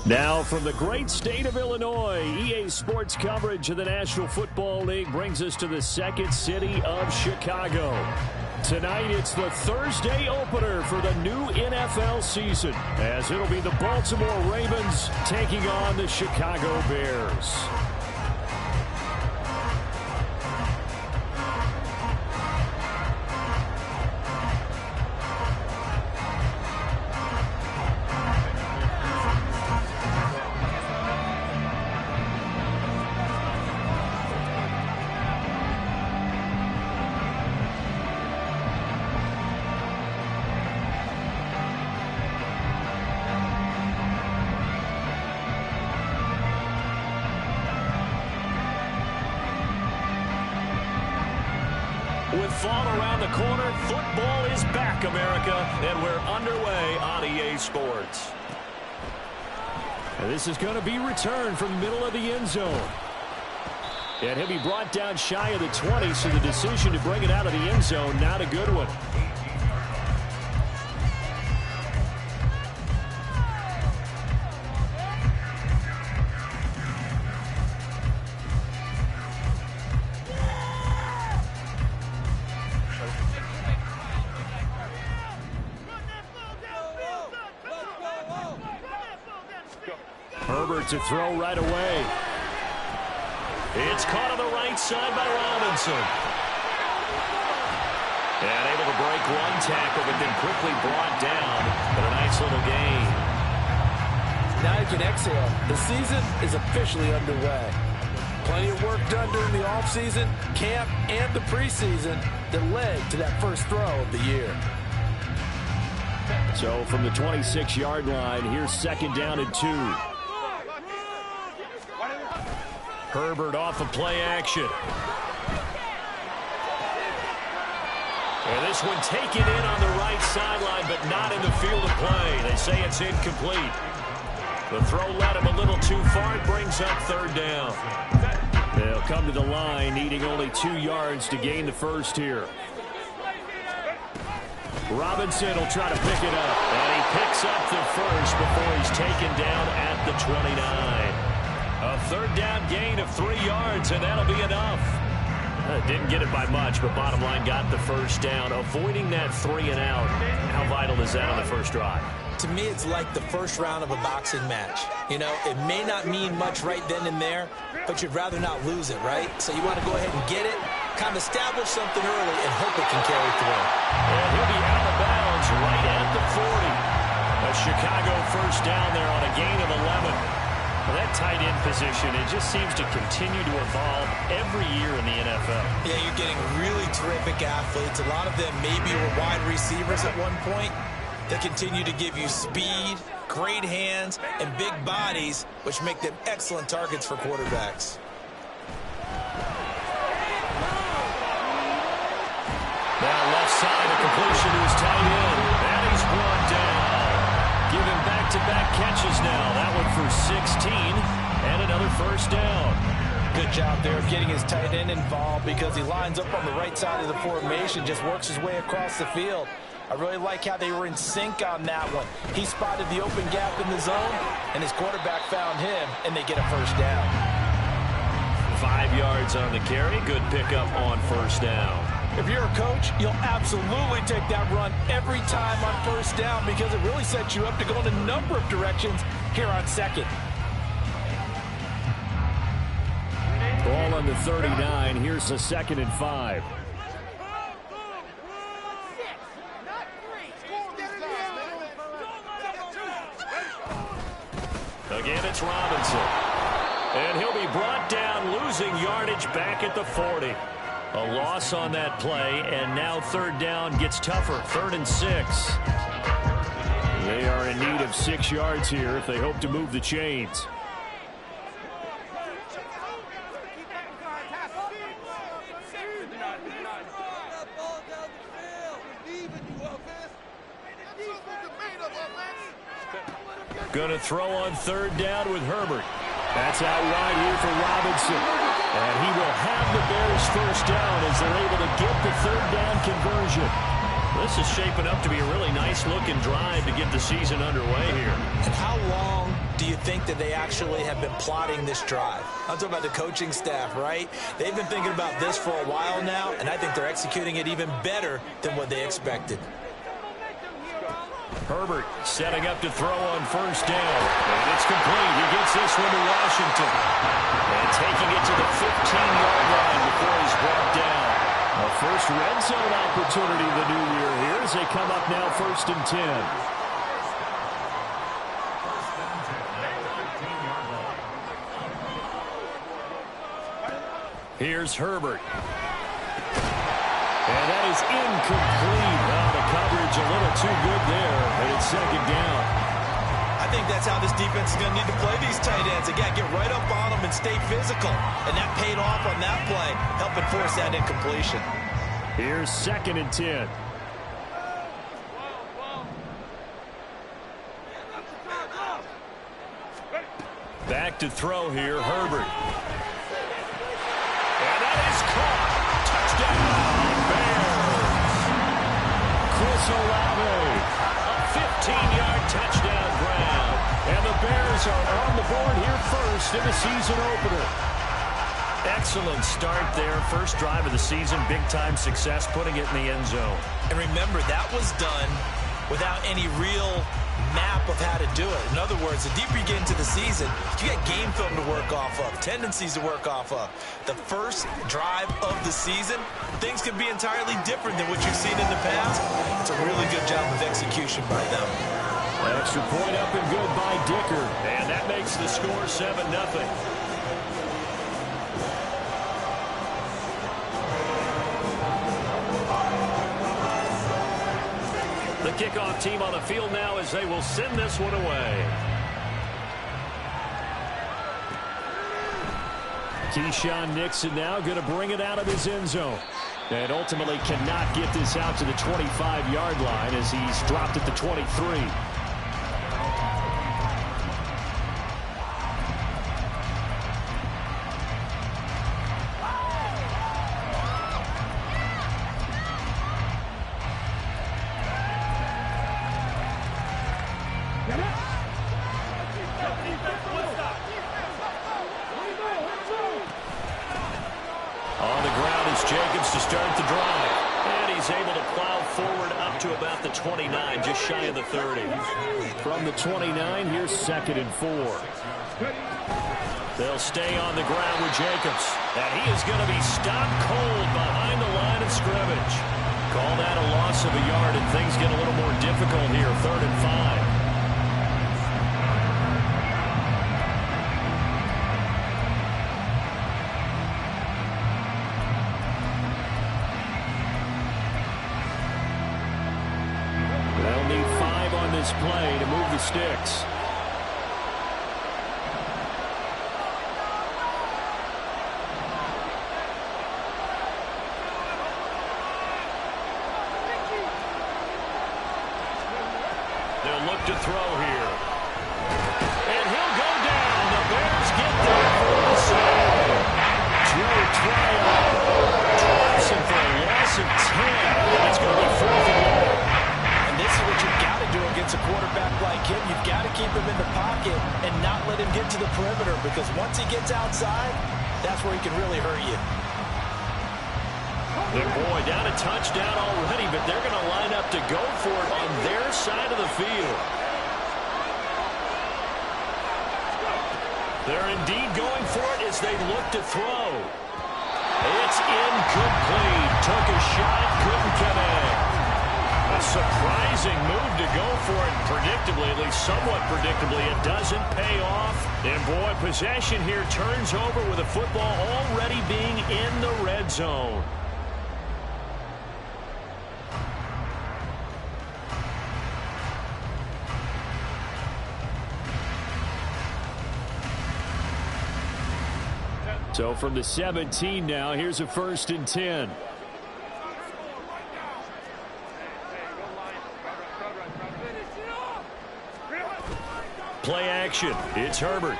Now from the great state of Illinois, EA Sports coverage of the National Football League brings us to the second city of Chicago. Tonight it's the Thursday opener for the new NFL season, as it'll be the Baltimore Ravens taking on the Chicago Bears. With fall around the corner, football is back, America, and we're underway on EA Sports. And this is going to be returned from the middle of the end zone. And he'll be brought down shy of the 20, so the decision to bring it out of the end zone, not a good one. Herbert to throw right away. It's caught on the right side by Robinson. And able to break one tackle, but then quickly brought down. But a nice little gain. Now you can exhale. The season is officially underway. Plenty of work done during the offseason, camp, and the preseason that led to that first throw of the year. So from the 26-yard line, here's second down and 2. Herbert off of play action. And this one taken in on the right sideline, but not in the field of play. They say it's incomplete. The throw led him a little too far. It brings up third down. They'll come to the line, needing only 2 yards to gain the first here. Robinson will try to pick it up. And he picks up the first before he's taken down at the 29. A third down gain of 3 yards, and that'll be enough. Didn't get it by much, but bottom line got the first down. Avoiding that 3 and out. How vital is that on the first drive? To me, it's like the first round of a boxing match. You know, it may not mean much right then and there, but you'd rather not lose it, right? So you want to go ahead and get it, kind of establish something early, and hope it can carry through. And he'll be out of bounds right at the 40. A Chicago first down there on a gain of 11. Well, that tight end position, it just seems to continue to evolve every year in the NFL. Yeah, you're getting really terrific athletes. A lot of them maybe were wide receivers at one point. They continue to give you speed, great hands, and big bodies, which make them excellent targets for quarterbacks. Now left side, a completion to his tight end. And he's brought down. Giving back-to-back catches now. That one for 16 and another first down. Good job there of getting his tight end involved because he lines up on the right side of the formation, just works his way across the field. I really like how they were in sync on that one. He spotted the open gap in the zone, and his quarterback found him, and they get a first down. 5 yards on the carry. Good pickup on first down. If you're a coach, you'll absolutely take that run every time on first down because it really sets you up to go in a number of directions here on second. Ball on the 39. Here's the 2nd and 5. Again, it's Robinson. And he'll be brought down, losing yardage back at the 40. A loss on that play, and now third down gets tougher. 3rd and 6. They are in need of 6 yards here if they hope to move the chains. Going to throw on 3rd down with Herbert. That's out wide here for Robinson. And he will have the Bears first down as they're able to get the 3rd down conversion. This is shaping up to be a really nice looking drive to get the season underway here. And how long do do you think that they actually have been plotting this drive? I'm talking about the coaching staff, right? They've been thinking about this for a while now, and I think they're executing it even better than what they expected. Herbert setting up to throw on first down. And it's complete. He gets this one to Washington. And taking it to the 15-yard line before he's brought down. A first red zone opportunity of the new year here as they come up now 1st and 10. Here's Herbert. And that is incomplete. Well, the coverage a little too good there, and it's 2nd down. I think that's how this defense is going to need to play these tight ends. Again, get right up on them and stay physical. And that paid off on that play, helping force that incompletion. Here's 2nd and 10. Back to throw here, Herbert. And that is caught. Touchdown, Bears. Chris Olave, a 15-yard touchdown grab. And the Bears are on the board here first in the season opener. Excellent start there. First drive of the season. Big-time success, putting it in the end zone. And remember, that was done without any real map of how to do it. In other words, the deeper you get into the season, you get game film to work off of, tendencies to work off of. The first drive of the season, things can be entirely different than what you've seen in the past. It's a really good job of execution by them. Extra point up and good by Dicker. And that makes the score 7-0. The kickoff team on the field now as they will send this one away. Keyshawn Nixon now going to bring it out of his end zone. And ultimately cannot get this out to the 25-yard line as he's dropped at the 23. To start the drive. And he's able to plow forward up to about the 29, just shy of the 30. From the 29, here's 2nd and 4. They'll stay on the ground with Jacobs. And he is going to be stopped cold behind the line of scrimmage. Call that a loss of a yard, and things get a little more difficult here. 3rd and 5. Play to move the sticks. They'll look to throw here. And he'll go down. The Bears get there for the save. Joe Tryon drops him for a loss of 10. It's going to be 4th and long. And this is what you've got to do against a quarterback like him. You've got to keep him in the pocket and not let him get to the perimeter, because once he gets outside, that's where he can really hurt you. And boy, down a touchdown already, but they're going to line up to go for it on their side of the field. They're indeed going for it as they look to throw. It's incomplete. Took a shot, couldn't connect. A surprising move to go for it. Predictably, at least somewhat predictably, it doesn't pay off. And boy, possession here turns over with the football already being in the red zone. So from the 17 now, here's a 1st and 10. Play action. It's Herbert.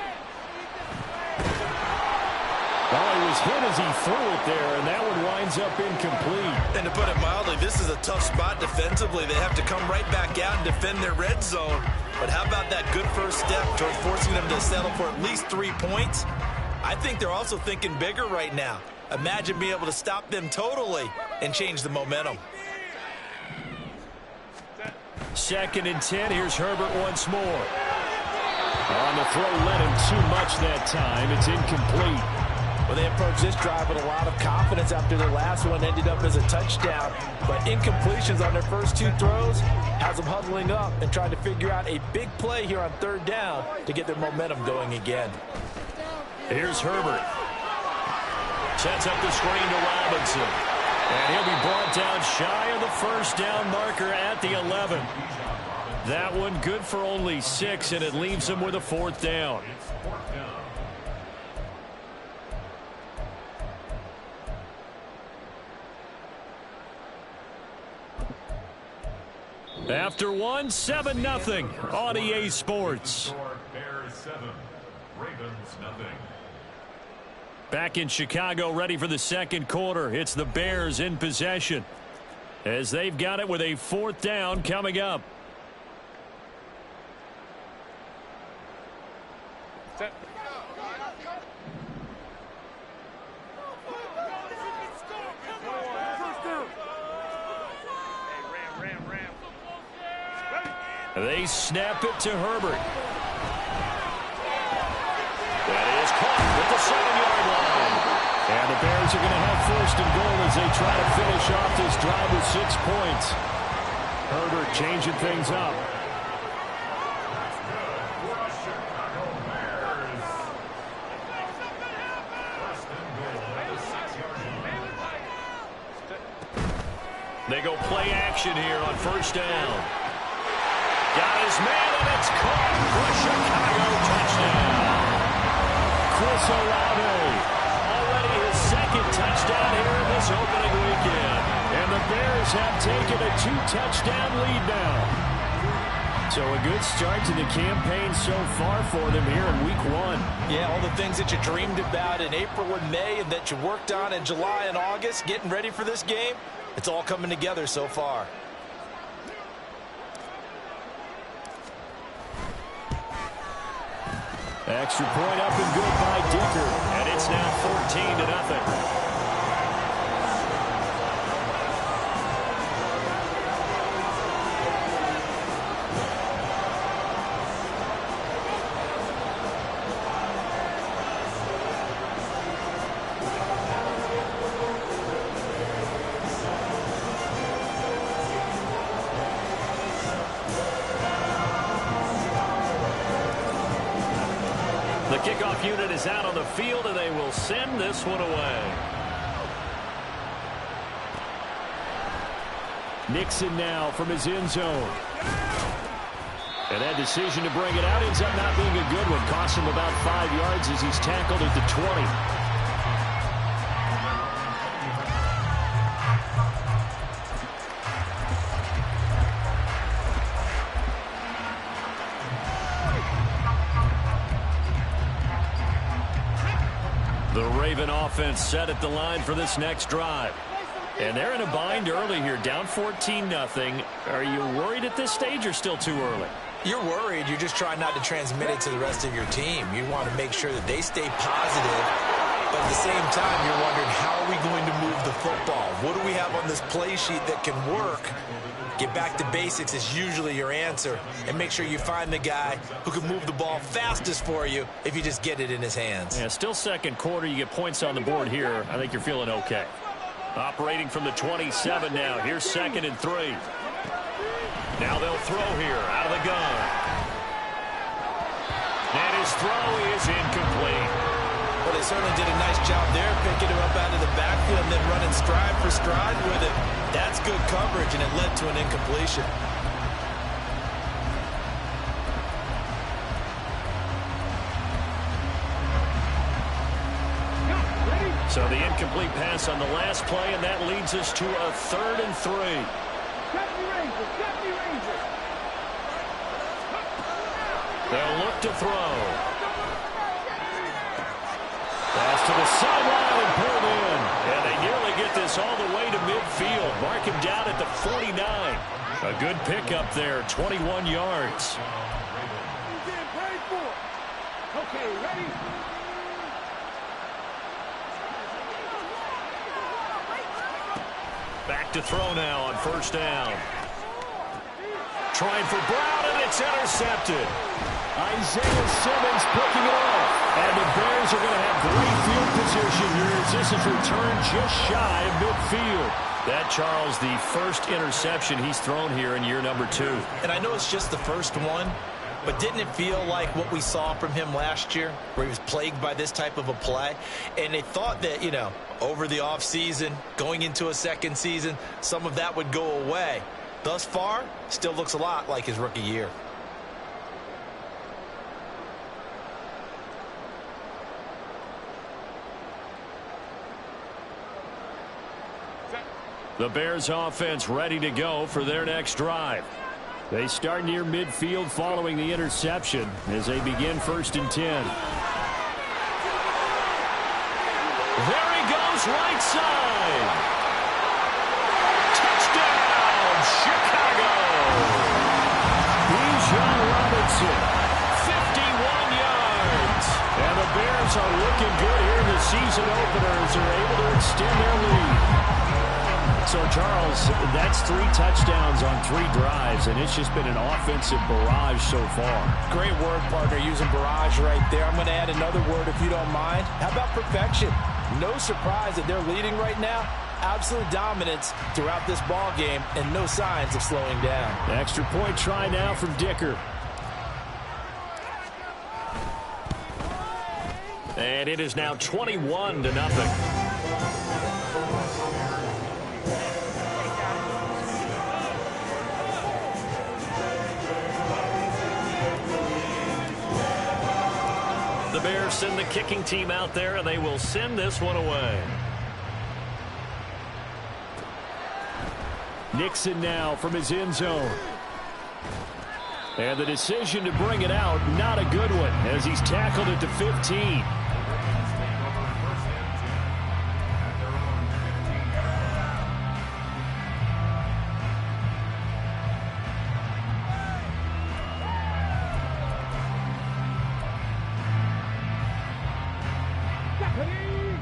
Well, he was hit as he threw it there, and that one winds up incomplete. And to put it mildly, this is a tough spot defensively. They have to come right back out and defend their red zone. But how about that good first step towards forcing them to settle for at least 3 points? I think they're also thinking bigger right now. Imagine being able to stop them totally and change the momentum. 2nd and 10. Here's Herbert once more. On the throw, led him too much that time. It's incomplete. Well, they approached this drive with a lot of confidence after their last one ended up as a touchdown. But incompletions on their first 2 throws has them huddling up and trying to figure out a big play here on 3rd down to get their momentum going again. Here's Herbert. Sets up the screen to Robinson. And he'll be brought down shy of the first down marker at the 11. That one good for only 6, and it leaves him with a 4th down. After 1, 7-0 on EA Sports. Bears 7, Ravens nothing. Back in Chicago, ready for the 2nd quarter. It's the Bears in possession as they've got it with a 4th down coming up. They snap it to Herbert. That is caught at the 7-yard line. And the Bears are going to have 1st and goal as they try to finish off this drive with 6 points. Herbert changing things up. They go play action here on 1st down. Got his man, and it's caught for a Chicago touchdown. Chris Olave, already his 2nd touchdown here in this opening weekend. And the Bears have taken a 2-touchdown lead now. So a good start to the campaign so far for them here in week 1. Yeah, all the things that you dreamed about in April and May and that you worked on in July and August, getting ready for this game, it's all coming together so far. Extra point up and good by Dicker. And it's now 14-0. The kickoff unit is out on the field, and they will send this one away. Nixon now from his end zone. And that decision to bring it out ends up not being a good one. Costs him about 5 yards as he's tackled at the 20. The Raven offense set at the line for this next drive. And they're in a bind early here, down 14-0. Are you worried at this stage or still too early? You're worried. You're just trying not to transmit it to the rest of your team. You want to make sure that they stay positive. But at the same time, you're wondering, how are we going to move the football? What do we have on this play sheet that can work? Get back to basics is usually your answer. And make sure you find the guy who can move the ball fastest for you if you just get it in his hands. Yeah, still 2nd quarter. You get points on the board here. I think you're feeling okay. Operating from the 27 now. Here's 2nd and 3. Now they'll throw here out of the gun. And his throw is incomplete. Well, they certainly did a nice job there, picking him up out of the backfield and then running stride for stride with it. That's good coverage, and it led to an incompletion. So the incomplete pass on the last play, and that leads us to a 3rd and 3. They'll look to throw. Pass to the sideline and pulled in. And they nearly get this all the way to midfield. Mark him down at the 49. A good pickup there, 21 yards. Okay, ready? Back to throw now on first down. Trying for Brown, and it's intercepted. Isaiah Simmons picking it off. And the Bears are going to have great field position here as this is returned just shy of midfield. That, Charles, the first interception he's thrown here in year number 2. And I know it's just the first one, but didn't it feel like what we saw from him last year, where he was plagued by this type of a play? And they thought that, you know, over the offseason, going into a second season, some of that would go away. Thus far, still looks a lot like his rookie year. The Bears offense ready to go for their next drive. They start near midfield following the interception as they begin 1st and 10. There he goes, right side. Touchdown, Chicago. Bijan Robinson, 51 yards. And the Bears are looking good here in the season openers. They're able to extend their lead. So, Charles, that's 3 touchdowns on 3 drives, and it's just been an offensive barrage so far. Great word, partner, using barrage right there. I'm going to add another word if you don't mind. How about perfection? No surprise that they're leading right now. Absolute dominance throughout this ball game and no signs of slowing down. Extra point try now from Dicker. And it is now 21-0. The Bears send the kicking team out there, and they will send this one away. Nixon now from his end zone. And the decision to bring it out, not a good one, as he's tackled at the 15.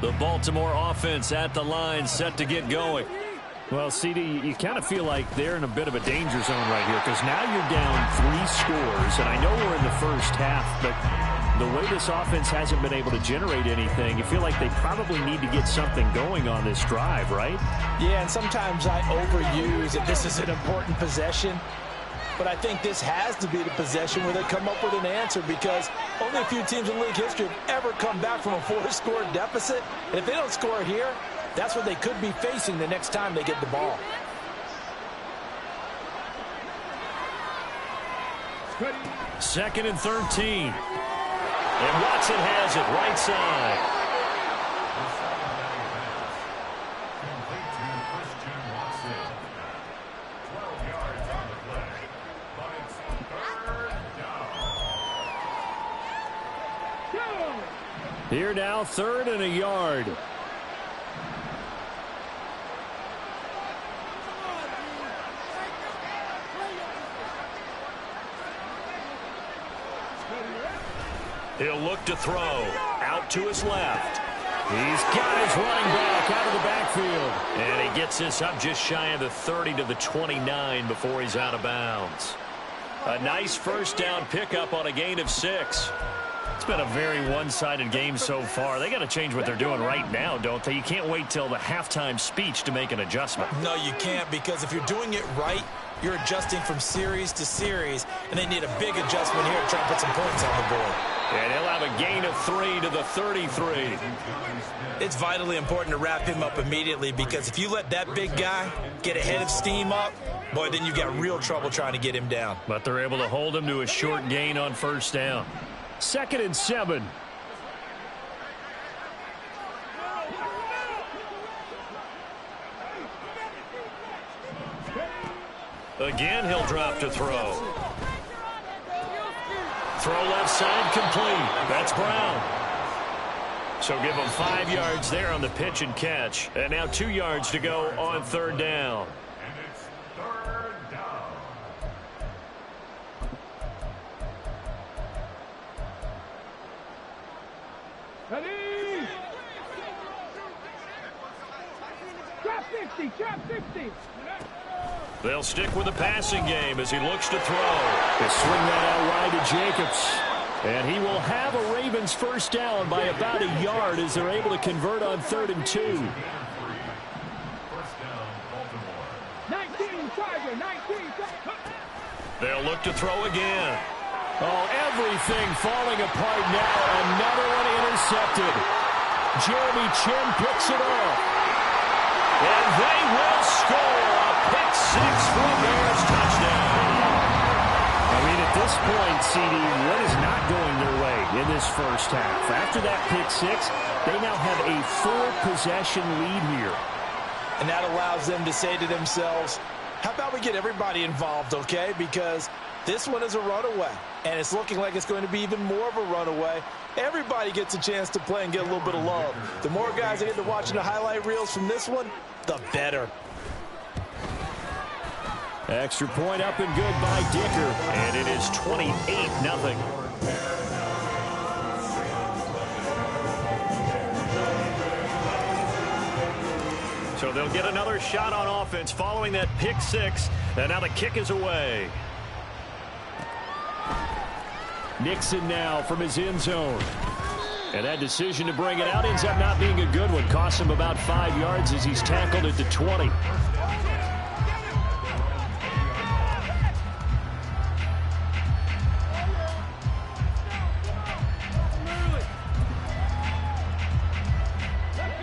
The Baltimore offense at the line, set to get going. Well, CD, you kind of feel like they're in a bit of a danger zone right here because now you're down 3 scores, and I know we're in the first half, but the way this offense hasn't been able to generate anything, you feel like they probably need to get something going on this drive, right? Yeah, and sometimes I overuse that this is an important possession. But I think this has to be the possession where they come up with an answer because only a few teams in league history have ever come back from a 4-score deficit. And if they don't score here, that's what they could be facing the next time they get the ball. Second and 13. And Watson has it right side. Here now, 3rd and a yard. He'll look to throw. Out to his left. He's got his running back out of the backfield. And he gets this up just shy of the 30 to the 29 before he's out of bounds. A nice first down pickup on a gain of 6. It's been a very one-sided game so far. They got to change what they're doing right now, don't they? You can't wait till the halftime speech to make an adjustment. No, you can't, because if you're doing it right, you're adjusting from series to series, and they need a big adjustment here to try and put some points on the board. And he'll have a gain of 3 to the 33. It's vitally important to wrap him up immediately, because if you let that big guy get a head of steam up, boy, then you've got real trouble trying to get him down. But they're able to hold him to a short gain on first down. 2nd and 7. Again, he'll drop to throw. Throw left side complete. That's Brown. So give them 5 yards there on the pitch and catch. And now 2 yards to go on third down. And it's third down. Ready? Trap 60, trap 60. They'll stick with the passing game as he looks to throw. They swing that out wide to Jacobs. And he will have a Ravens first down by about a yard as they're able to convert on 3rd and 2. First down, Baltimore. 19, Tiger, 19. They'll look to throw again. Oh, everything falling apart now. Another one intercepted. Jeremy Chin picks it off. And they will score a pick six for a Bears touchdown. I mean, at this point, CD, what is not going their way in this first half? After that pick six, they now have a 4-possession lead here. And that allows them to say to themselves, how about we get everybody involved, okay? Because this one is a runaway, and it's looking like it's going to be even more of a runaway. Everybody gets a chance to play and get a little bit of love. The more guys that get to watching the highlight reels from this one, the better. Extra point up and good by Dicker, and it is 28-0. So they'll get another shot on offense following that pick six, and now the kick is away. Nixon now from his end zone. And that decision to bring it out ends up not being a good one. Costs him about 5 yards as he's tackled at the 20.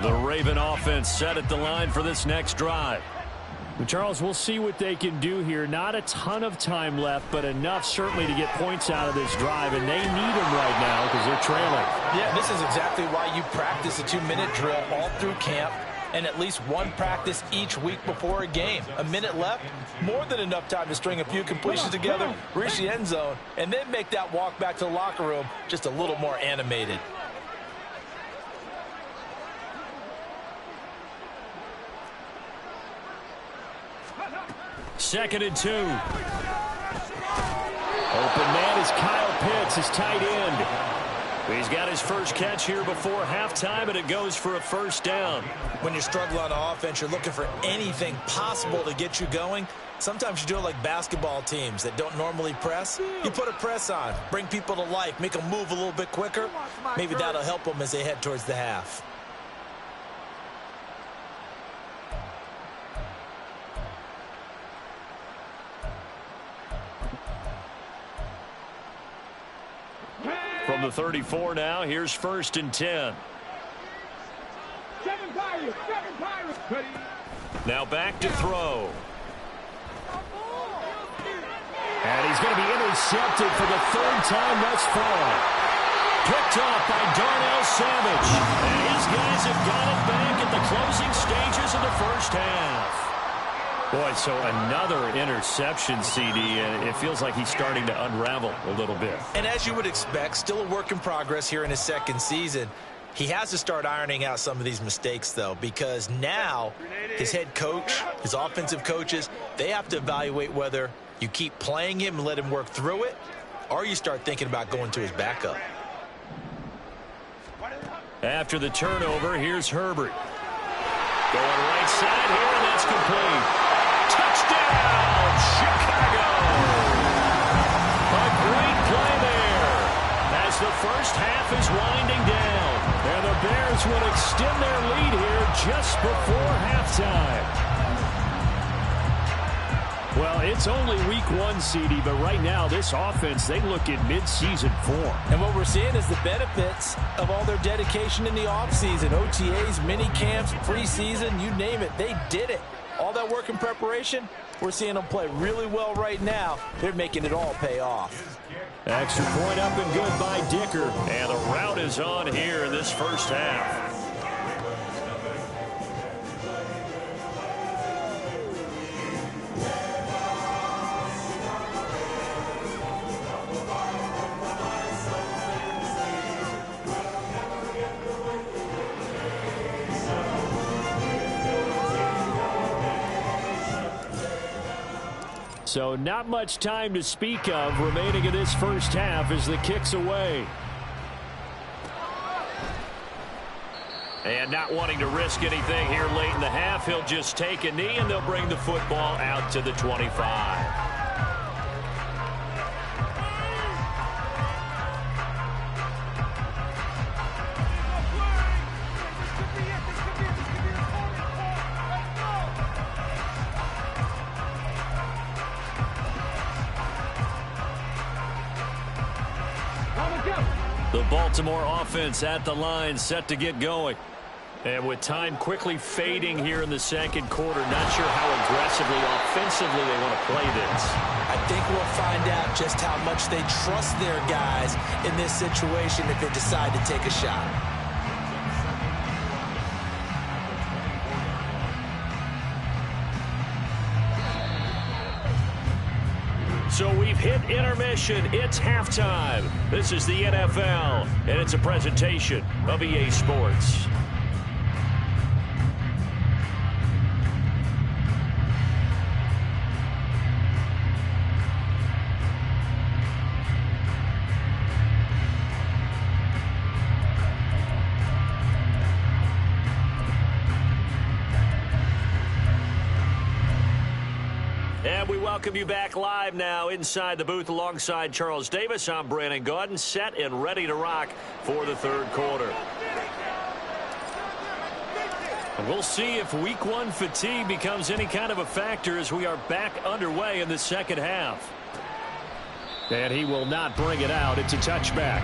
The Raven offense set at the line for this next drive. Charles, we'll see what they can do here. Not a ton of time left, but enough certainly to get points out of this drive, and they need them right now because they're trailing. Yeah, this is exactly why you practice a 2-minute drill all through camp and at least one practice each week before a game. A minute left, more than enough time to string a few completions together, reach the end zone, and then make that walk back to the locker room just a little more animated. Second and 2. Open man is Kyle Pitts, his tight end. He's got his first catch here before halftime, and it goes for a first down. When you struggle on offense, you're looking for anything possible to get you going. Sometimes you do it like basketball teams that don't normally press. You put a press on, bring people to life, make them move a little bit quicker. Maybe that'll help them as they head towards the half. From the 34 now, here's 1st and 10. 7 Pirates, 7 Pirates. Ready? Now back to throw. And he's going to be intercepted for the 3rd time thus far. Picked off by Darnell Savage. And his guys have got it back at the closing stages of the first half. Boy, so another interception, CD, and it feels like he's starting to unravel a little bit. And as you would expect, still a work in progress here in his second season. He has to start ironing out some of these mistakes, though, because now his head coach, his offensive coaches, they have to evaluate whether you keep playing him and let him work through it, or you start thinking about going to his backup. After the turnover, here's Herbert. Going right side here, and that's complete. Touchdown, Chicago! A great play there as the first half is winding down. And the Bears will extend their lead here just before halftime. Well, it's only week 1, CD, but right now this offense, they look in mid-season form. And what we're seeing is the benefits of all their dedication in the offseason. OTAs, mini camps, preseason, you name it, they did it. All that work in preparation, we're seeing them play really well right now. They're making it all pay off. Extra point up and good by Dicker. And the route is on here in this first half. So not much time to speak of remaining in this first half as the kick's away. And not wanting to risk anything here late in the half, he'll just take a knee and they'll bring the football out to the 25. The Baltimore offense at the line, set to get going. And with time quickly fading here in the second quarter, not sure how aggressively, offensively they want to play this. I think we'll find out just how much they trust their guys in this situation if they decide to take a shot. So we've hit intermission. It's halftime. This is the NFL, and it's a presentation of EA Sports. And we welcome you back live now inside the booth alongside Charles Davis. I'm Brandon Gaudin, set and ready to rock for the third quarter. And we'll see if week one fatigue becomes any kind of a factor as we are back underway in the second half. And he will not bring it out. It's a touchback.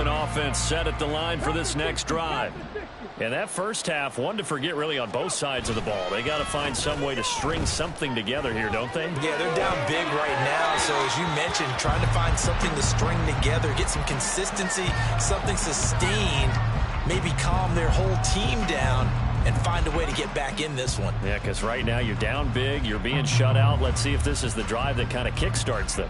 Offense set at the line for this next drive. And that first half, one to forget really on both sides of the ball. They got to find some way to string something together here, don't they? Yeah, they're down big right now. So as you mentioned, trying to find something to string together, get some consistency, something sustained, maybe calm their whole team down and find a way to get back in this one. Yeah, because right now you're down big, you're being shut out. Let's see if this is the drive that kind of kickstarts them.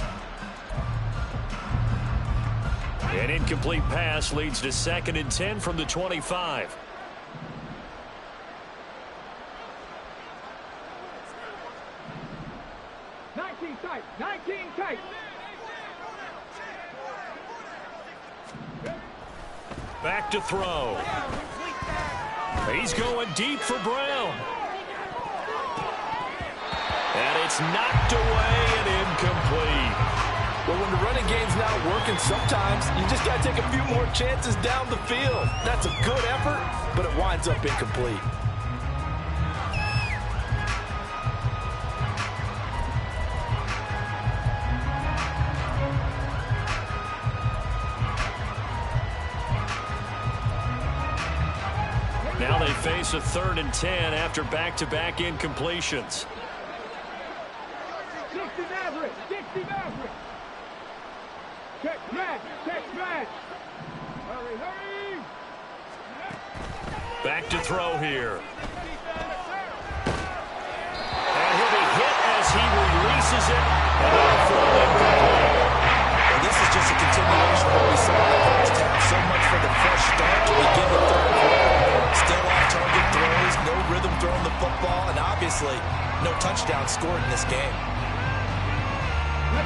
An incomplete pass leads to 2nd and 10 from the 25. Tight. Back to throw. He's going deep for Brown. And it's knocked away and incomplete. Well, when the running game's not working, sometimes you just got to take a few more chances down the field. That's a good effort, but it winds up incomplete. Now they face a 3rd and 10 after back-to-back incompletions. 60 Maverick. Check match. Hurry. Back to throw here. And he'll be hit as he releases it. And that'll fall incomplete. Well, this is just a continuation of what we saw in the first half. So much for the fresh start to begin the third quarter. Still off-target throws, no rhythm throwing the football, and obviously no touchdown scored in this game.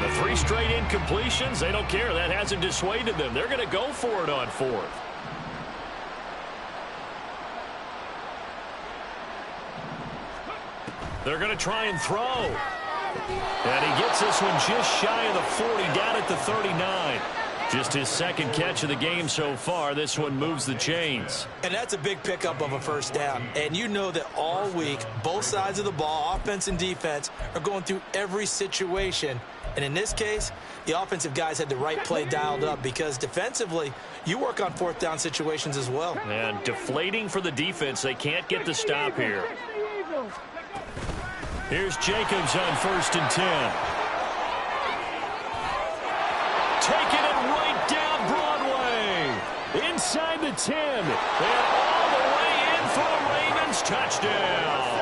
The 3 straight incompletions, they don't care. That hasn't dissuaded them. They're going to go for it on 4th. They're going to try and throw. And he gets this one just shy of the 40, down at the 39. Just his 2nd catch of the game so far. This one moves the chains. And that's a big pickup of a first down. And you know that all week, both sides of the ball, offense and defense, are going through every situation. And in this case, the offensive guys had the right play dialed up because defensively, you work on 4th down situations as well. And deflating for the defense. They can't get the stop here. Here's Jacobs on 1st and 10. Taking it right down Broadway. Inside the 10. And all the way in for the Ravens. Touchdown.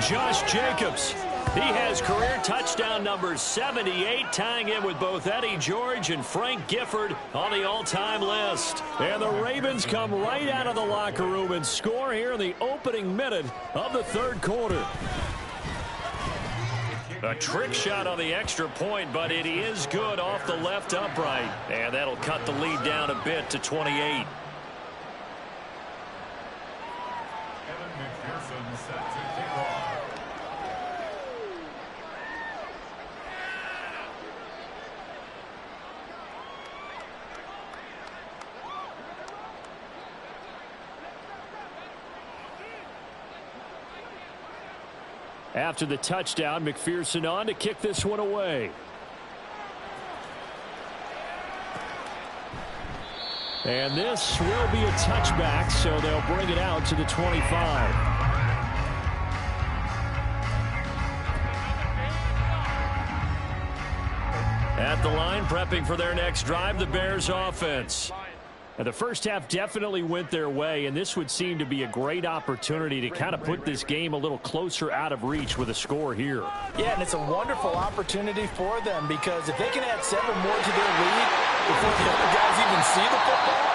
Josh Jacobs. He has career touchdown number 78, tying in with both Eddie George and Frank Gifford on the all-time list. And the Ravens come right out of the locker room and score here in the opening minute of the third quarter. A trick shot on the extra point, but it is good off the left upright. And that'll cut the lead down a bit to 28. After the touchdown, McPherson on to kick this one away. And this will be a touchback, so they'll bring it out to the 25. At the line, prepping for their next drive, the Bears offense. Now, the first half definitely went their way, and this would seem to be a great opportunity to kind of put this game a little closer out of reach with a score here. Yeah, and it's a wonderful opportunity for them because if they can add 7 more to their lead before the other guys even see the football,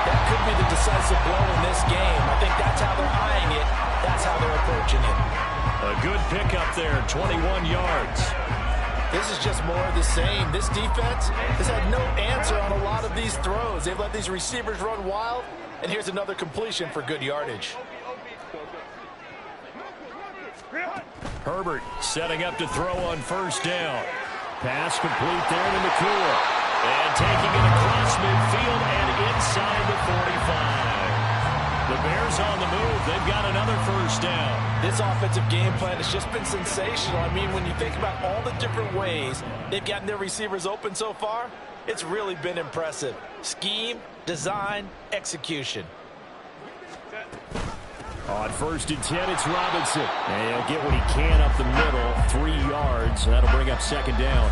that could be the decisive blow in this game. I think that's how they're eyeing it. That's how they're approaching it. A good pickup there, 21 yards. This is just more of the same. This defense has had no answer on a lot of these throws. They've let these receivers run wild, and here's another completion for good yardage. Herbert setting up to throw on first down. Pass complete there to McCool. And taking it across midfield and inside the 45. The Bears on the move. They've got another first down. This offensive game plan has just been sensational. I mean, when you think about all the different ways they've gotten their receivers open so far, it's really been impressive. Scheme, design, execution. On first and 10, it's Robinson. And he'll get what he can up the middle, 3 yards. That'll bring up second down.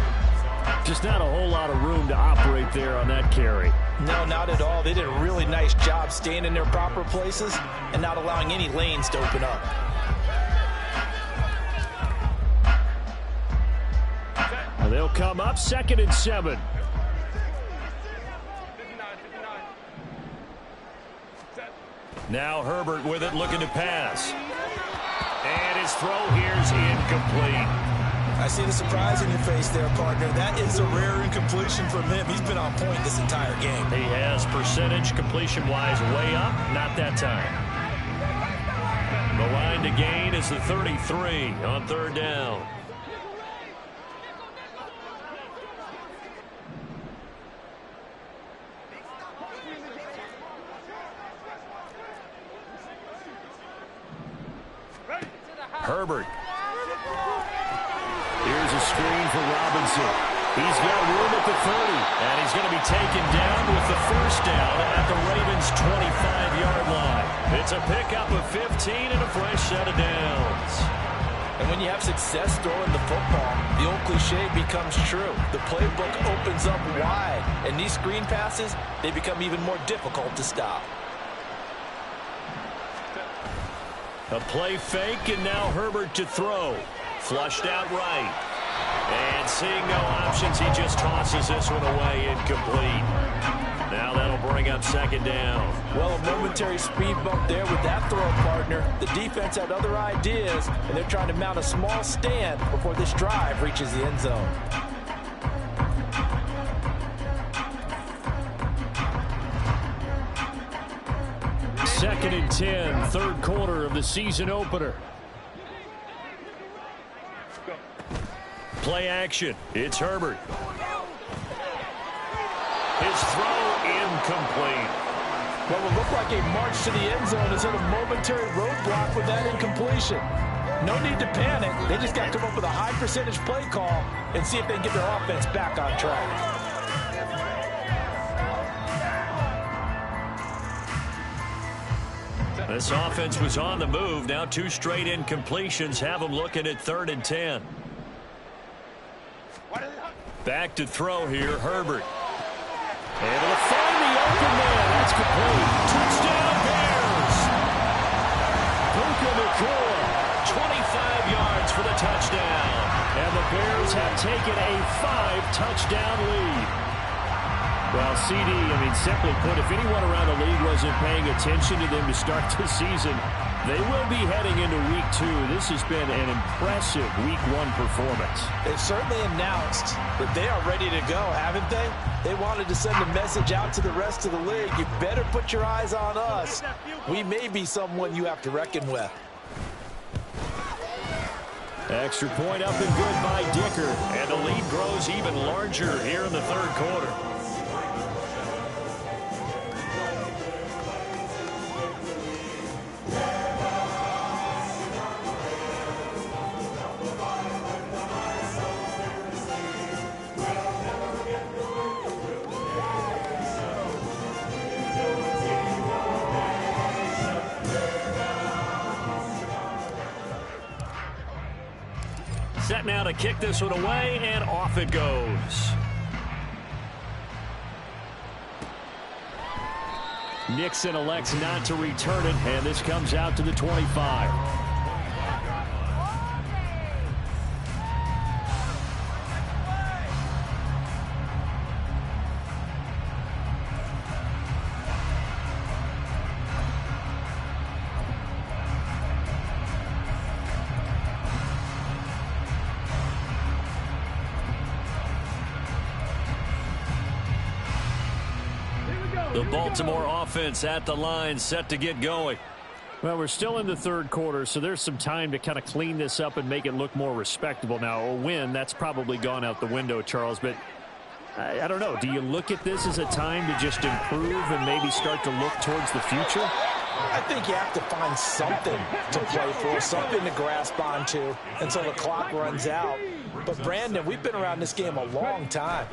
Just not a whole lot of room to operate there on that carry. No, not at all. They did a really nice job staying in their proper places and not allowing any lanes to open up. Well, they'll come up second and 7. Now Herbert with it, looking to pass. And his throw here's incomplete. I see the surprise in your face there, partner. That is a rare incompletion from him. He's been on point this entire game. He has percentage completion-wise way up, not that time. The line to gain is the 33 on third down. Herbert. Here's a screen for Robinson. He's got room at the 30, and he's going to be taken down with the first down at the Ravens' 25-yard line. It's a pickup of 15 and a fresh set of downs. And when you have success throwing the football, the old cliche becomes true. The playbook opens up wide, and these screen passes, they become even more difficult to stop. A play fake, and now Herbert to throw. Flushed out right. And seeing no options, he just tosses this one away, incomplete. Now that'll bring up second down. Well, a momentary speed bump there with that throw, partner. The defense had other ideas, and they're trying to mount a small stand before this drive reaches the end zone. Second and 10, third quarter of the season opener. Play action. It's Herbert. His throw incomplete. What will look like a march to the end zone is at a momentary roadblock with that incompletion. No need to panic. They just got to come up with a high percentage play call and see if they can get their offense back on track. This offense was on the move. Now 2 straight incompletions have them looking at third and 10. Back to throw here, Herbert. And it'll find the open man. That's complete. Touchdown, Bears. score. 25 yards for the touchdown. And the Bears have taken a 5-touchdown lead. Well, CD, simply put, if anyone around the league wasn't paying attention to them to start the season, they will be heading into Week 2. This has been an impressive Week 1 performance. They've certainly announced that they are ready to go, haven't they? They wanted to send a message out to the rest of the league. You better put your eyes on us. We may be someone you have to reckon with. Extra point up and good by Dicker. And the lead grows even larger here in the third quarter. Set now to kick this one away, and off it goes. Nixon elects not to return it, and this comes out to the 25. The Baltimore offense at the line, set to get going. Well, we're still in the third quarter, so there's some time to kind of clean this up and make it look more respectable. Now, a win, that's probably gone out the window, Charles, but I don't know. Do you look at this as a time to just improve and maybe start to look towards the future? I think you have to find something to play for, something to grasp onto until the clock runs out. But, Brandon, we've been around this game a long time.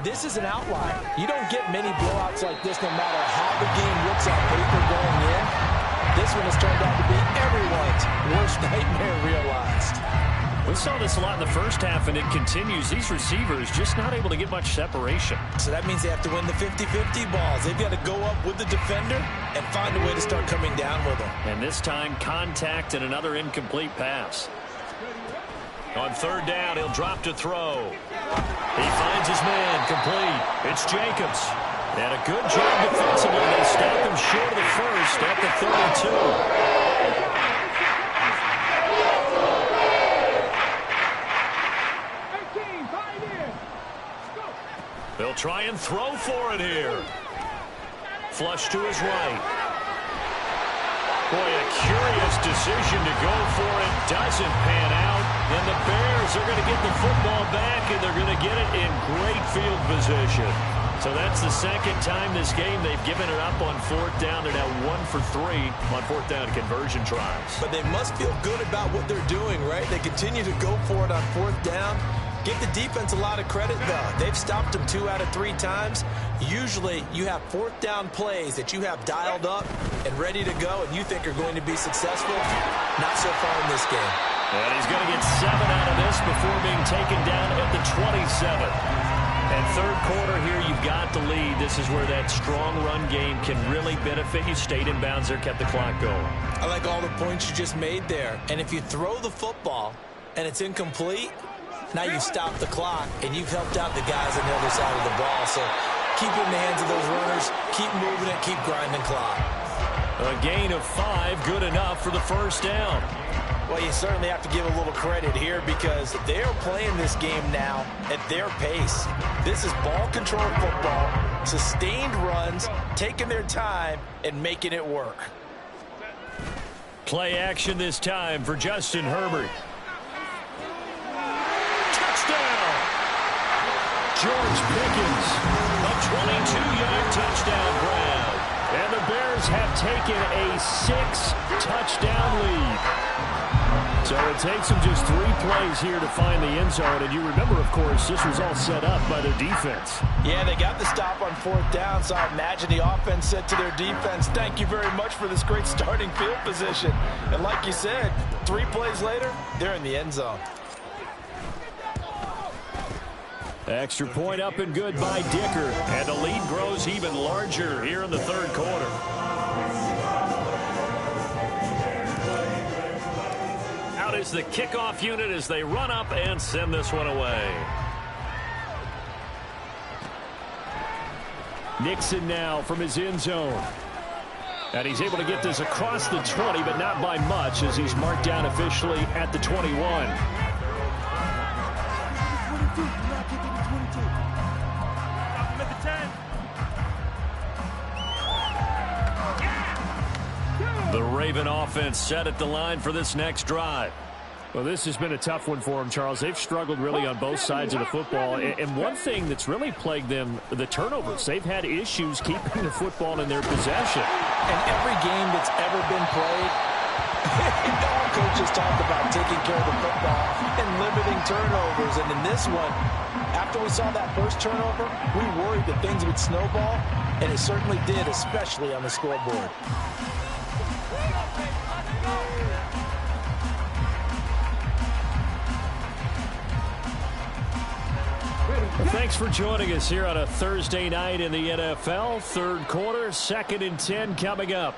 This is an outlier. You don't get many blowouts like this no matter how the game looks on paper going in. This one has turned out to be everyone's worst nightmare realized. We saw this a lot in the first half, and it continues. These receivers just not able to get much separation. So that means they have to win the 50-50 balls. They've got to go up with the defender and find a way to start coming down with them. And this time, contact and another incomplete pass. On third down, he'll drop to throw. He finds his man, complete. It's Jacobs. And a good job defensively. They stop him short of the first at the 32. They'll try and throw for it here. Flush to his right. Boy, a curious decision to go for it. Doesn't pan out. And the Bears are going to get the football back, and they're going to get it in great field position. So that's the second time this game they've given it up on fourth down. They're now 1 for 3 on fourth down conversion tries. But they must feel good about what they're doing, right? They continue to go for it on fourth down. Give the defense a lot of credit, though. They've stopped them 2 out of 3 times. Usually, you have fourth down plays that you have dialed up and ready to go, and you think are going to be successful. Not so far in this game. And he's going to get 7 out of this before being taken down at the 27. And third quarter here, you've got the lead. This is where that strong run game can really benefit you. Stayed in bounds there, kept the clock going. I like all the points you just made there. And if you throw the football and it's incomplete, now you've stopped the clock and you've helped out the guys on the other side of the ball. So keep it in the hands of those runners. Keep moving it. Keep grinding clock. A gain of 5, good enough for the first down. Well, you certainly have to give a little credit here because they are playing this game now at their pace. This is ball control football, sustained runs, taking their time, and making it work. Play action this time for Justin Herbert. Touchdown! George Pickens, a 22-yard touchdown grab. And the Bears have taken a 6-touchdown lead. So it takes them just 3 plays here to find the end zone. And you remember, of course, this was all set up by their defense. Yeah, they got the stop on fourth down, so I imagine the offense said to their defense, thank you very much for this great starting field position. And like you said, 3 plays later, they're in the end zone. Extra point up and good by Dicker. And the lead grows even larger here in the third quarter. Out is the kickoff unit as they run up and send this one away. Nixon now from his end zone. And he's able to get this across the 20, but not by much as he's marked down officially at the 21. The Raven offense set at the line for this next drive. Well, this has been a tough one for them, Charles. They've struggled really on both sides of the football. And one thing that's really plagued them, the turnovers. They've had issues keeping the football in their possession. And every game that's ever been played, all coaches talk about taking care of the football and limiting turnovers. And in this one, after we saw that first turnover, we worried that things would snowball, and it certainly did, especially on the scoreboard. Well, thanks for joining us here on a Thursday night in the NFL. Third quarter, 2nd and 10 coming up.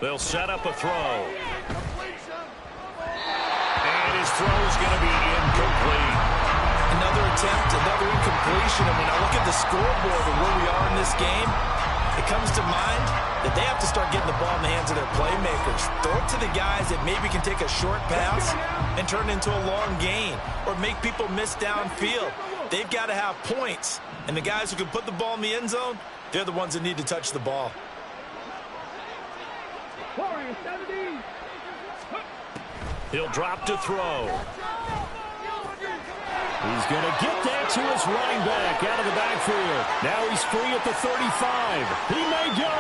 They'll set up a throw. And his throw is going to be incomplete. Another attempt, another incompletion. And when I look at the scoreboard and where we are in this game, it comes to mind that they have to start getting the ball in the hands of their playmakers. Throw it to the guys that maybe can take a short pass and turn it into a long gain or make people miss downfield. They've got to have points. And the guys who can put the ball in the end zone, they're the ones that need to touch the ball. He'll drop to throw. He's going to get that to his running back out of the backfield. Now he's free at the 35. He may go.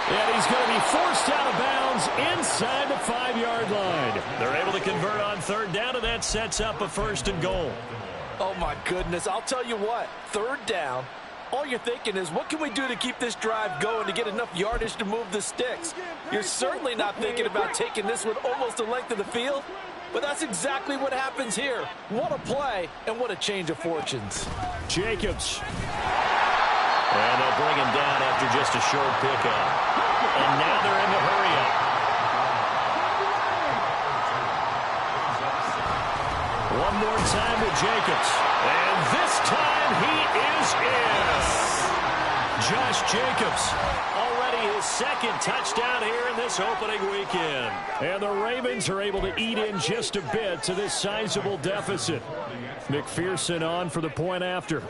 And he's going to be forced out of bounds inside the 5-yard line. They're able to convert on third down, and that sets up a 1st and goal. Oh, my goodness. I'll tell you what. Third down. All you're thinking is, what can we do to keep this drive going to get enough yardage to move the sticks? You're certainly not thinking about taking this one almost the length of the field. But that's exactly what happens here. What a play and what a change of fortunes. Jacobs. And they'll bring him down after just a short pickup. And now they're in the hurry-up. One more time with Jacobs. And this time he is in. Josh Jacobs. Already his 2nd touchdown here in this opening weekend. And the Ravens are able to eat in just a bit to this sizable deficit. McPherson on for the point after.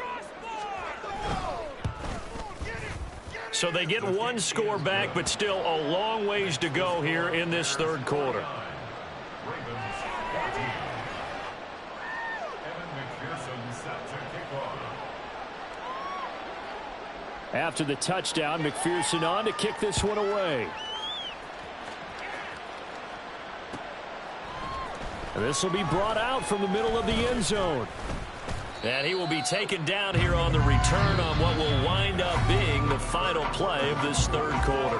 So they get one score back, but still a long ways to go here in this third quarter. After the touchdown, McPherson on to kick this one away. And this will be brought out from the middle of the end zone. And he will be taken down here on the return on what will wind up being the final play of this third quarter.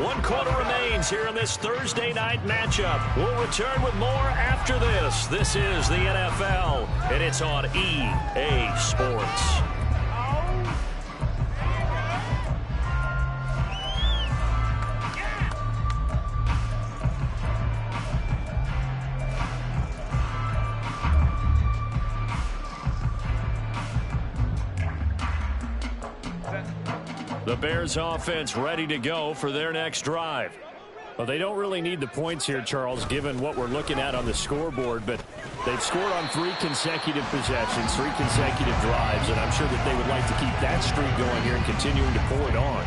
1 quarter remains here in this Thursday night matchup. We'll return with more after this. This is the NFL, and it's on EA Sports. The Bears offense ready to go for their next drive. Well, they don't really need the points here, Charles, given what we're looking at on the scoreboard, but they've scored on 3 consecutive possessions, 3 consecutive drives, and I'm sure that they would like to keep that streak going here and continuing to pour it on.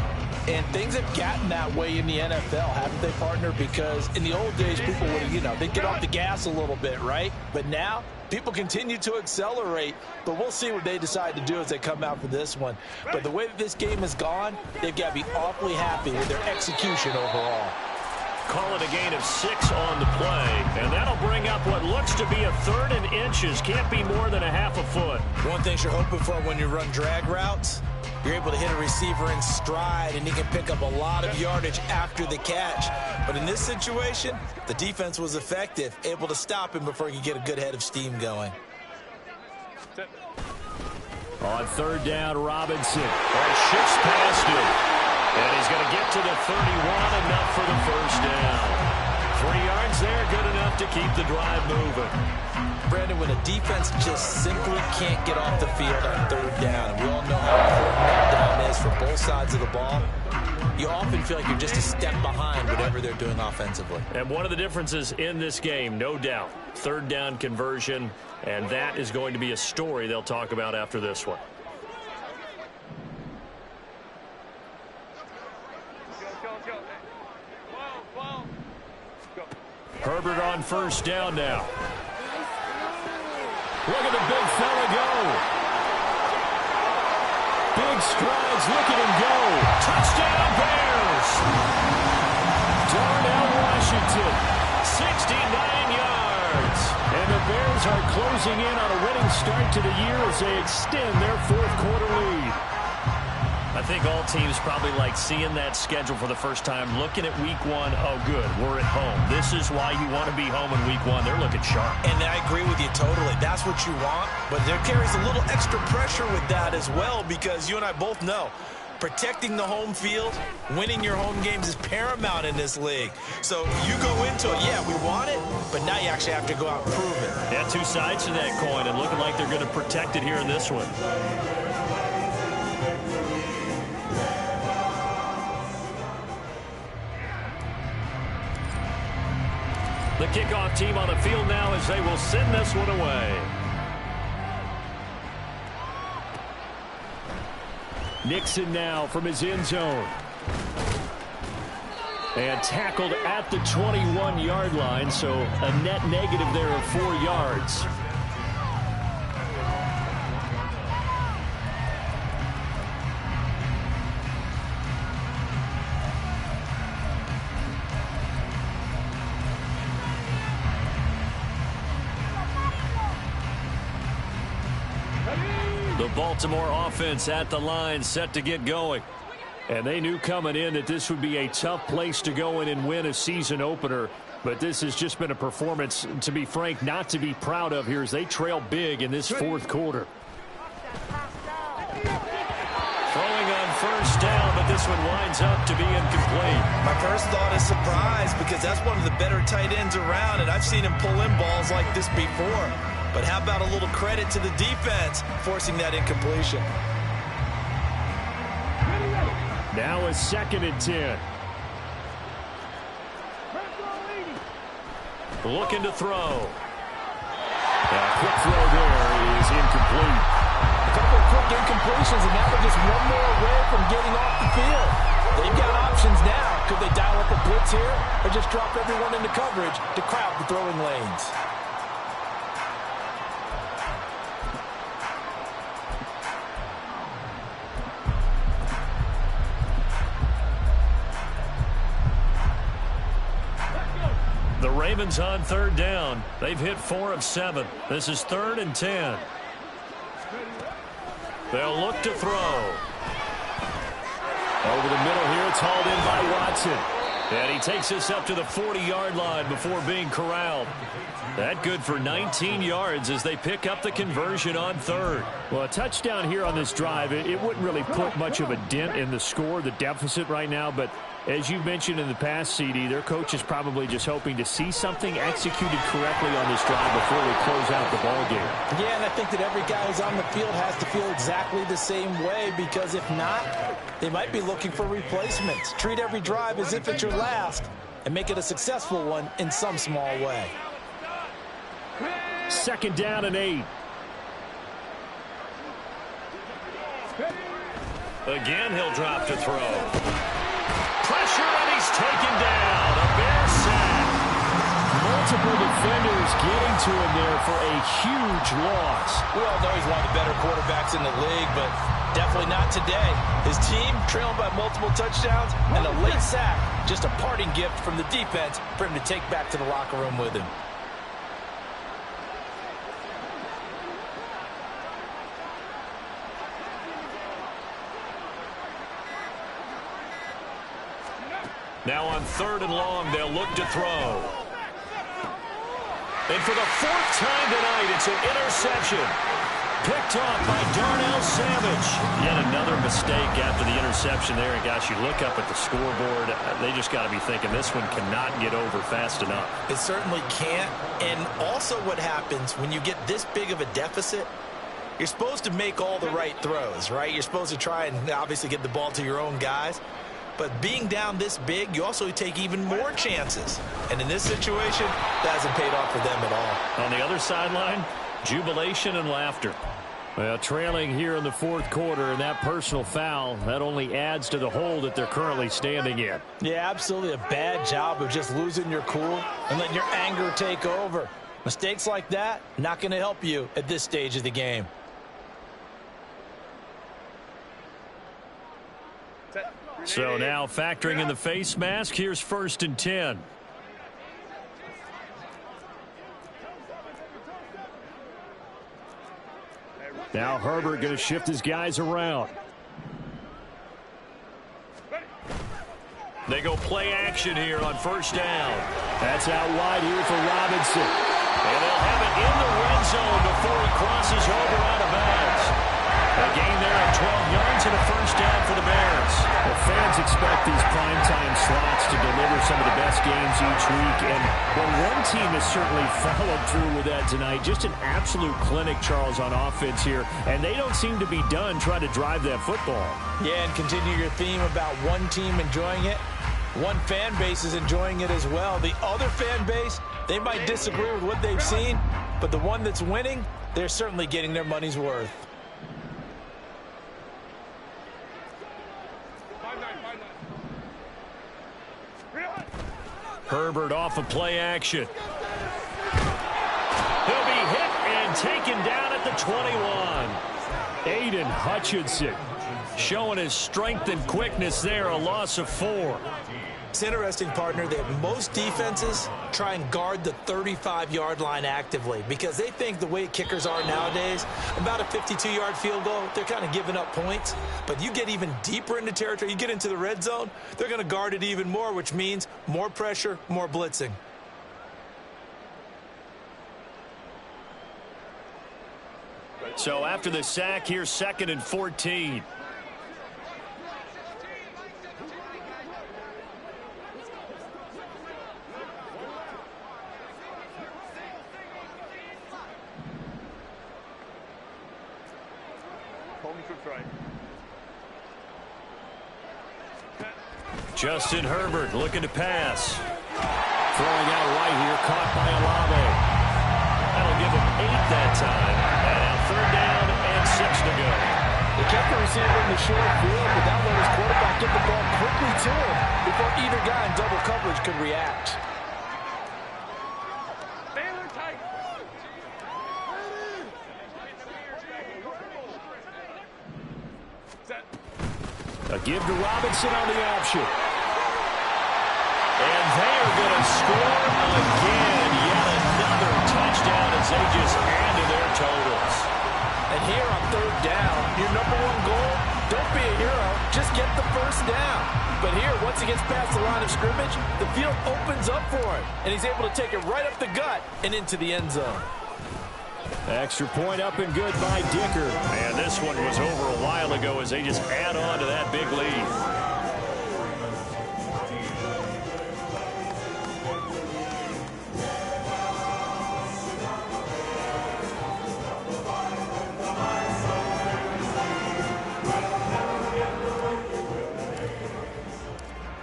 And things have gotten that way in the NFL, haven't they, partner? Because in the old days, people would, they'd get off the gas a little bit, right? But now, people continue to accelerate, but we'll see what they decide to do as they come out for this one. But the way that this game has gone, they've got to be awfully happy with their execution overall. Call it a gain of 6 on the play, and that'll bring up what looks to be a 3rd and inches. Can't be more than a half a foot. One thing you're hoping for when you run drag routes, you're able to hit a receiver in stride, and he can pick up a lot of yardage after the catch. But in this situation, the defense was effective, able to stop him before he could get a good head of steam going. On third down, Robinson. Shifts past it. And he's going to get to the 31, enough for the first down. 3 yards there, good enough to keep the drive moving. Brandon, when a defense just simply can't get off the field on third down, we all know how important that down is for both sides of the ball, you often feel like you're just a step behind whatever they're doing offensively. And one of the differences in this game, no doubt, third down conversion, and that is going to be a story they'll talk about after this one. Herbert on first down now. Look at the big fella go. Big strides. Look at him go. Touchdown Bears. Darnell Washington, 69 yards. And the Bears are closing in on a winning start to the year as they extend their fourth quarter lead. I think all teams probably like seeing that schedule for the first time, looking at week one. Oh, good, we're at home. This is why you want to be home in week one. They're looking sharp. And I agree with you totally. That's what you want. But there carries a little extra pressure with that as well, because you and I both know protecting the home field, winning your home games is paramount in this league. So you go into it, yeah, we want it, but now you actually have to go out and prove it. Yeah, two sides to that coin, and looking like they're going to protect it here in this one. The kickoff team on the field now as they will send this one away. Nixon now from his end zone. And tackled at the 21-yard line, so a net negative there of 4 yards. The Baltimore offense at the line, set to get going. And they knew coming in that this would be a tough place to go in and win a season opener. But this has just been a performance, to be frank, not to be proud of here as they trail big in this fourth quarter. Throwing on first down, but this one winds up to be incomplete. My first thought is surprise, because that's one of the better tight ends around, and I've seen him pull in balls like this before. But how about a little credit to the defense forcing that incompletion? Now a 2nd and 10. Looking to throw. A quick throw there is incomplete. A couple of quick incompletions, and now they're just one more away from getting off the field. They've got options now. Could they dial up a blitz here, or just drop everyone into coverage to crowd the throwing lanes? The Ravens on third down. They've hit 4 of 7. This is 3rd and 10. They'll look to throw. Over the middle here, it's hauled in by Watson. And he takes this up to the 40-yard line before being corralled. That good for 19 yards as they pick up the conversion on third. Well, a touchdown here on this drive, it wouldn't really put much of a dent in the score, the deficit right now, but as you've mentioned in the past, CD, their coach is probably just hoping to see something executed correctly on this drive before they close out the ball game. Yeah, and I think that every guy who's on the field has to feel exactly the same way, because if not, they might be looking for replacements. Treat every drive as if it's your last and make it a successful one in some small way. 2nd down and 8. Again, he'll drop to throw. Pressure, and he's taken down. A Bear sack. Multiple defenders getting to him there for a huge loss. We all know he's one of the better quarterbacks in the league, but definitely not today. His team trailing by multiple touchdowns and a late sack. Just a parting gift from the defense for him to take back to the locker room with him. Now on 3rd and long, they'll look to throw. And for the 4th time tonight, it's an interception. Picked off by Darnell Savage. Yet another mistake after the interception there. And, gosh, you look up at the scoreboard. They just got to be thinking this one cannot get over fast enough. It certainly can't. And also what happens when you get this big of a deficit, you're supposed to make all the right throws, right? You're supposed to try and obviously get the ball to your own guys. But being down this big, you also take even more chances. And in this situation, that hasn't paid off for them at all. On the other sideline, jubilation and laughter. Well, trailing here in the fourth quarter, and that personal foul, that only adds to the hole that they're currently standing in. Yeah, absolutely a bad job of just losing your cool and letting your anger take over. Mistakes like that, not going to help you at this stage of the game. So now factoring in the face mask, here's 1st and 10. Now Herbert going to shift his guys around. They go play action here on 1st down. That's out wide here for Robinson. And they'll have it in the red zone before he crosses over out of bounds. A gain there at 12 yards and a 1st down for the Bears. Well, fans expect these primetime slots to deliver some of the best games each week. And well, one team has certainly followed through with that tonight. Just an absolute clinic, Charles, on offense here. And they don't seem to be done trying to drive that football. Yeah, and continue your theme about one team enjoying it. One fan base is enjoying it as well. The other fan base, they might disagree with what they've seen, but the one that's winning, they're certainly getting their money's worth. Herbert off of play action. He'll be hit and taken down at the 21. Aiden Hutchinson showing his strength and quickness there, a loss of 4. It's interesting, partner, that most defenses try and guard the 35-yard line actively because they think the way kickers are nowadays, about a 52-yard field goal, they're kind of giving up points. But you get even deeper into territory, you get into the red zone, they're going to guard it even more, which means more pressure, more blitzing. So after the sack, here's 2nd and 14. Justin Herbert looking to pass. Throwing out right here, caught by Olave. That'll give him 8 that time. And now 3rd down and 6 to go. They kept the receiver in the short field, but that let his quarterback get the ball quickly to him before either guy in double coverage could react. A give to Robinson on the option. And they are going to score again. Yet another touchdown as they just add to their totals. And here on 3rd down, your #1 goal, don't be a hero, just get the 1st down. But here, once he gets past the line of scrimmage, the field opens up for him. And he's able to take it right up the gut and into the end zone. Extra point up and good by Dicker. And this one was over a while ago as they just add on to that big lead.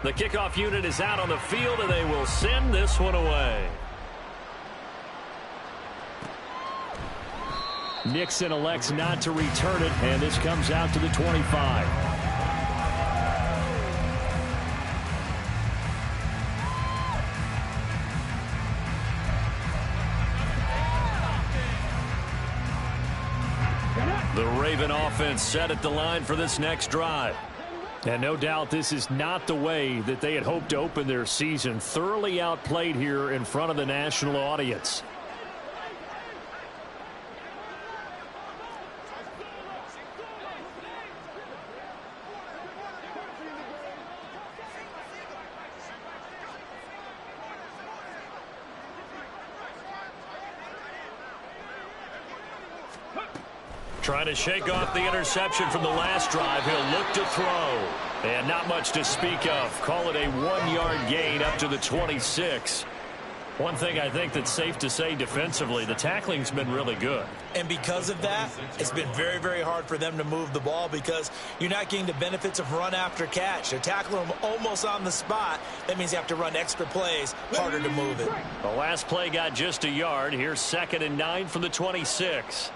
The kickoff unit is out on the field, and they will send this one away. Nixon elects not to return it, and this comes out to the 25. The Raven offense set at the line for this next drive. And no doubt this is not the way that they had hoped to open their season. Thoroughly outplayed here in front of the national audience. Trying to shake off the interception from the last drive. He'll look to throw. And not much to speak of. Call it a 1-yard gain up to the 26. One thing I think that's safe to say defensively, the tackling's been really good. And because of that, it's been very, very hard for them to move the ball because you're not getting the benefits of run after catch. They're tackling them almost on the spot. That means you have to run extra plays, harder to move it. The last play got just a yard. Here's 2nd and 9 from the 26.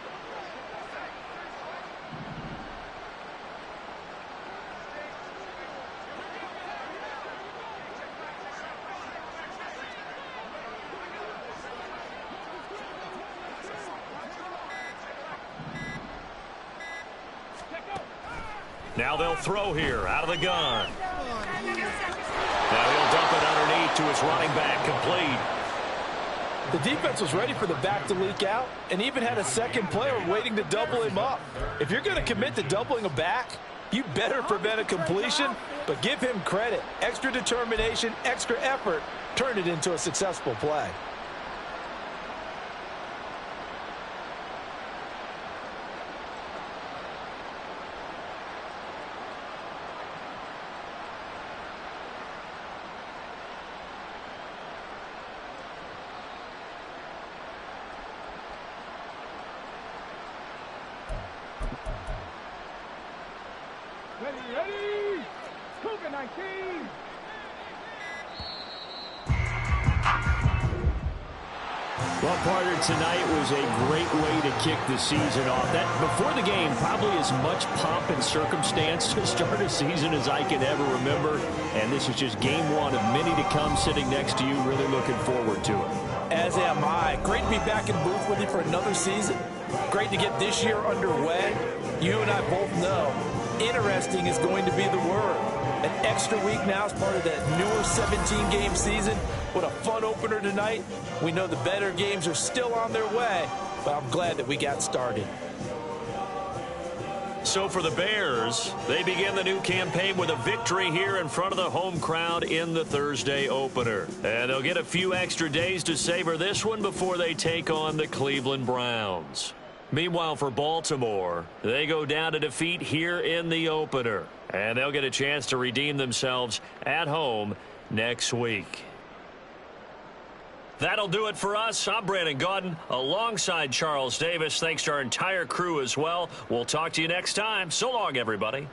Now they'll throw here out of the gun. Now he'll dump it underneath to his running back, complete. The defense was ready for the back to leak out and even had a second player waiting to double him up. If you're going to commit to doubling a back, you better prevent a completion, but give him credit. Extra determination, extra effort, turned it into a successful play. Ready. Cougar 19. Well, partner, tonight was a great way to kick the season off. That before the game, probably as much pomp and circumstance to start a season as I can ever remember. And this is just game one of many to come. Sitting next to you, really looking forward to it. As am I. Great to be back in booth with you for another season. Great to get this year underway. You and I both know interesting is going to be the word. An extra week now as part of that newer 17-game season. What a fun opener tonight. We know the better games are still on their way, but I'm glad that we got started. So for the Bears, they begin the new campaign with a victory here in front of the home crowd in the Thursday opener. And they'll get a few extra days to savor this one before they take on the Cleveland Browns. Meanwhile, for Baltimore, they go down to defeat here in the opener. And they'll get a chance to redeem themselves at home next week. That'll do it for us. I'm Brandon Gaudin alongside Charles Davis. Thanks to our entire crew as well. We'll talk to you next time. So long, everybody.